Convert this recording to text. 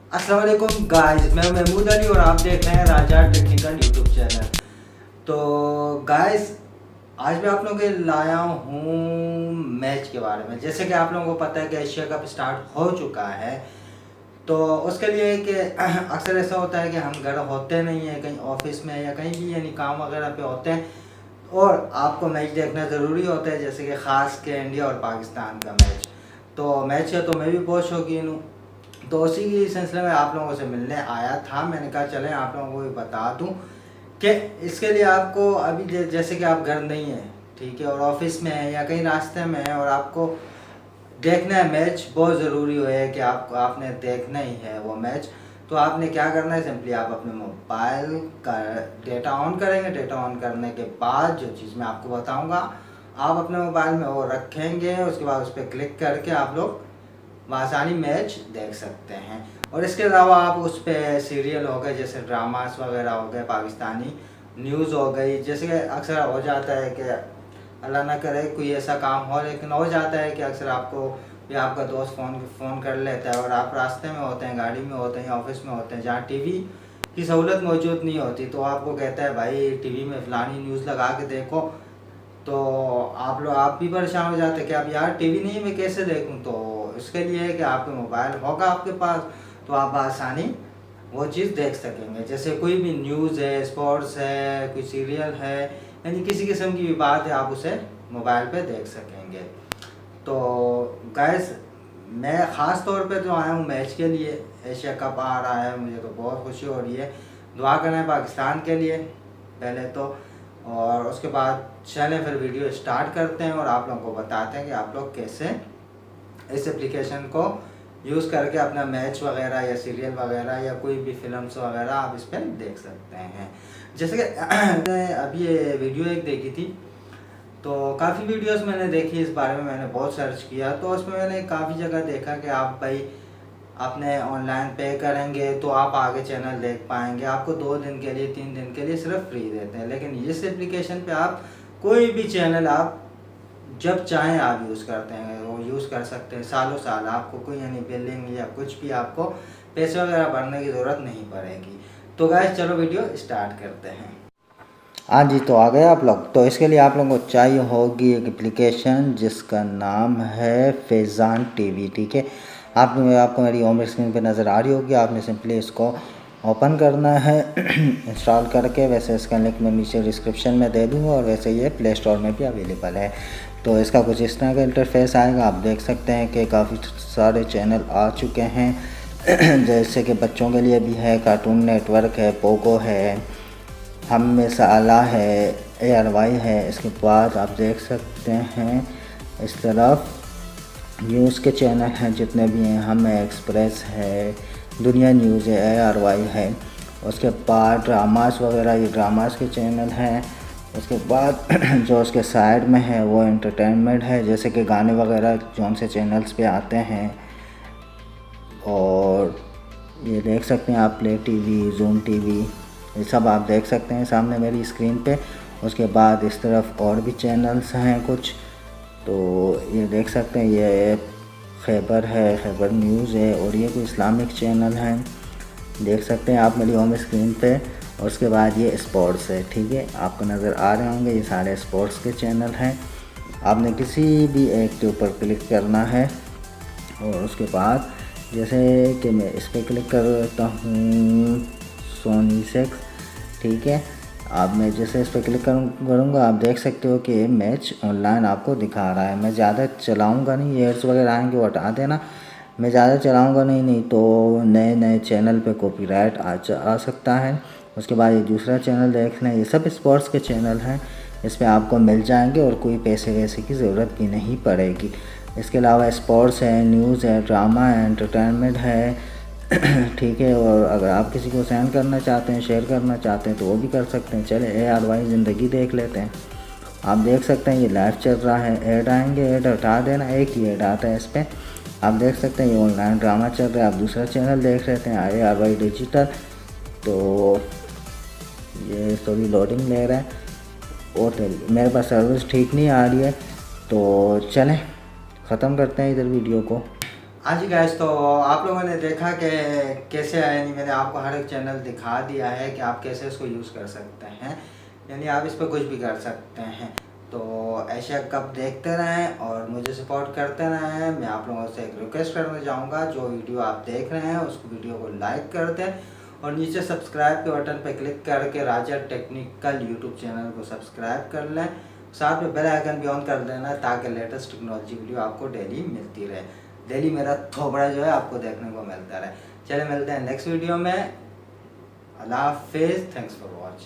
अस्सलाम वालेकुम गाइस, मैं महमूद अली और आप देख रहे हैं राजा टेक्निकल यूट्यूब चैनल। तो गाइस, आज मैं आप लोगों के लाया हूँ मैच के बारे में। जैसे कि आप लोगों को पता है कि एशिया कप स्टार्ट हो चुका है, तो उसके लिए कि अक्सर ऐसा होता है कि हम घर होते नहीं हैं, कहीं ऑफिस में या कहीं भी यानी काम वगैरह पे होते हैं, और आपको मैच देखना ज़रूरी होता है, जैसे कि ख़ास के इंडिया और पाकिस्तान का मैच। तो मैच है तो मैं भी बहुत शौकीन हूँ, तो उसी के सिलसिले में आप लोगों से मिलने आया था। मैंने कहा चलें आप लोगों को भी बता दूं कि इसके लिए आपको अभी जैसे कि आप घर नहीं हैं, ठीक है, और ऑफिस में हैं या कहीं रास्ते में हैं और आपको देखना है मैच, बहुत ज़रूरी है कि आपने देखना ही है वो मैच। तो आपने क्या करना है, सिंपली आप अपने मोबाइल का डेटा ऑन करेंगे। डेटा ऑन करने के बाद जो चीज़ मैं आपको बताऊंगा, आप अपने मोबाइल में वो रखेंगे, उसके बाद उस पर क्लिक करके आप लोग आसानी मैच देख सकते हैं। और इसके अलावा आप उस पर सीरियल हो गए, जैसे ड्रामास वगैरह हो गए, पाकिस्तानी न्यूज़ हो गई, जैसे कि अक्सर हो जाता है कि अल्लाह ना करे कोई ऐसा काम हो, लेकिन हो जाता है कि अक्सर आपको या आपका दोस्त फ़ोन कर लेता है और आप रास्ते में होते हैं, गाड़ी में होते हैं, ऑफिस में होते हैं, जहाँ टीवी की सहूलत मौजूद नहीं होती, तो आपको कहता है भाई टीवी में फ़लानी न्यूज़ लगा के देखो। तो आप भी परेशान हो जाते हैं कि अब यार टीवी नहीं, मैं कैसे देखूं। तो इसके लिए है कि आपके मोबाइल होगा आपके पास, तो आप आसानी वो चीज़ देख सकेंगे। जैसे कोई भी न्यूज़ है, स्पोर्ट्स है, कोई सीरियल है, यानी किसी किस्म की भी बात है, आप उसे मोबाइल पे देख सकेंगे। तो गैस, मैं ख़ास तौर पे तो आया हूँ मैच के लिए। एशिया कप आ रहा है, मुझे तो बहुत खुशी हो रही है। दुआ करना है पाकिस्तान के लिए पहले तो, और उसके बाद चलें फिर वीडियो स्टार्ट करते हैं और आप लोगों को बताते हैं कि आप लोग कैसे इस एप्लीकेशन को यूज़ करके अपना मैच वगैरह या सीरियल वगैरह या कोई भी फिल्म्स वगैरह आप इस पर देख सकते हैं। जैसे कि मैंने अभी ये वीडियो एक देखी थी, तो काफ़ी वीडियोस मैंने देखी इस बारे में, मैंने बहुत सर्च किया, तो उसमें मैंने काफ़ी जगह देखा कि आप भाई आपने ऑनलाइन पे करेंगे तो आप आगे चैनल देख पाएंगे। आपको 2 दिन के लिए 3 दिन के लिए सिर्फ फ्री देते हैं, लेकिन इस एप्लीकेशन पे आप कोई भी चैनल आप जब चाहें आप यूज़ करते हैं, वो यूज़ कर सकते हैं सालों साल। आपको कोई यानी बिलिंग या कुछ भी आपको पैसे वगैरह भरने की ज़रूरत नहीं पड़ेगी। तो गाइस चलो वीडियो स्टार्ट करते हैं। हाँ जी, तो आ गए आप लोग। तो इसके लिए आप लोगों को चाहिए होगी एक एप्लीकेशन जिसका नाम है फैज़ान टीवी, ठीक है। आपको मेरी होम स्क्रीन पे नज़र आ रही होगी। आपने सिंपली इसको ओपन करना है इंस्टॉल करके। वैसे इसका लिंक मैं नीचे डिस्क्रिप्शन में दे दूँगा, और वैसे ये प्ले स्टोर में भी अवेलेबल है। तो इसका कुछ इस तरह का इंटरफेस आएगा। आप देख सकते हैं कि काफ़ी सारे चैनल आ चुके हैं जैसे कि बच्चों के लिए भी है, कार्टून नेटवर्क है, पोगो है, हम में से आला है, ARY है। इसके बाद आप देख सकते हैं इस तरफ न्यूज़ के चैनल हैं जितने भी हैं, हम एक्सप्रेस है, दुनिया न्यूज़ है, ARY है। उसके बाद ड्रामास वगैरह, ये ड्रामास के चैनल हैं। उसके बाद जो उसके साइड में है वो एंटरटेनमेंट है, जैसे कि गाने वगैरह जौन से चैनल्स पे आते हैं। और ये देख सकते हैं आप प्ले टीवी, जूम टीवी, ये सब आप देख सकते हैं सामने मेरी स्क्रीन पे। उसके बाद इस तरफ और भी चैनल्स हैं कुछ, तो ये देख सकते हैं, ये खैबर है, खैबर न्यूज़ है, और ये कोई इस्लामिक चैनल है, देख सकते हैं आप मेरी होम स्क्रीन पे। और उसके बाद ये स्पोर्ट्स है, ठीक है, आपको नज़र आ रहे होंगे ये सारे स्पोर्ट्स के चैनल हैं। आपने किसी भी एक के ऊपर क्लिक करना है, और उसके बाद जैसे कि मैं इस पर क्लिक करता हूँ सोनी 6, ठीक है। अब मैं जैसे इस पर क्लिक करूँगा, आप देख सकते हो कि मैच ऑनलाइन आपको दिखा रहा है। मैं ज़्यादा चलाऊँगा नहीं, एड्स वगैरह आएंगे वो हटा देना, मैं ज़्यादा चलाऊँगा नहीं तो नए नए चैनल पे कॉपीराइट आ सकता है। उसके बाद ये दूसरा चैनल देख लें, ये सब स्पोर्ट्स के चैनल हैं, इस पर आपको मिल जाएंगे और कोई पैसे वैसे की ज़रूरत भी नहीं पड़ेगी। इसके अलावा स्पोर्ट्स है, न्यूज़ है, ड्रामा है, एंटरटेनमेंट है ठीक है। और अगर आप किसी को सेंड करना चाहते हैं, शेयर करना चाहते हैं, तो वो भी कर सकते हैं। चले ARY ज़िंदगी देख लेते हैं। आप देख सकते हैं ये लाइव चल रहा है, ऐड आएंगे, ऐड हटा देना, एक ही ऐड आता है इस पर। आप देख सकते हैं ये ऑनलाइन ड्रामा चल रहा है। आप दूसरा चैनल देख लेते हैं ARY डिजिटल, तो ये थोड़ी लोडिंग ले रहा है और मेरे पास सर्विस ठीक नहीं आ रही है। तो चलें ख़त्म करते हैं इधर वीडियो को। हाँ जी गाइस, तो आप लोगों ने देखा कि कैसे यानी मैंने आपको हर एक चैनल दिखा दिया है कि आप कैसे इसको यूज़ कर सकते हैं, यानी आप इस पर कुछ भी कर सकते हैं। तो एशिया कप देखते रहें और मुझे सपोर्ट करते रहें। मैं आप लोगों से एक रिक्वेस्ट करना चाहूँगा, जो वीडियो आप देख रहे हैं उसको वीडियो को लाइक कर दें और नीचे सब्सक्राइब के बटन पर क्लिक करके राजा टेक्निकल यूट्यूब चैनल को सब्सक्राइब कर लें। साथ में बेल आइकन भी ऑन कर देना ताकि लेटेस्ट टेक्नोलॉजी वीडियो आपको डेली मिलती रहे। डेली मेरा थोबड़ा जो है आपको देखने को मिलता रहे। चलिए मिलते हैं नेक्स्ट वीडियो में। अल्लाह हाफिज़, थैंक्स फॉर वॉचिंग।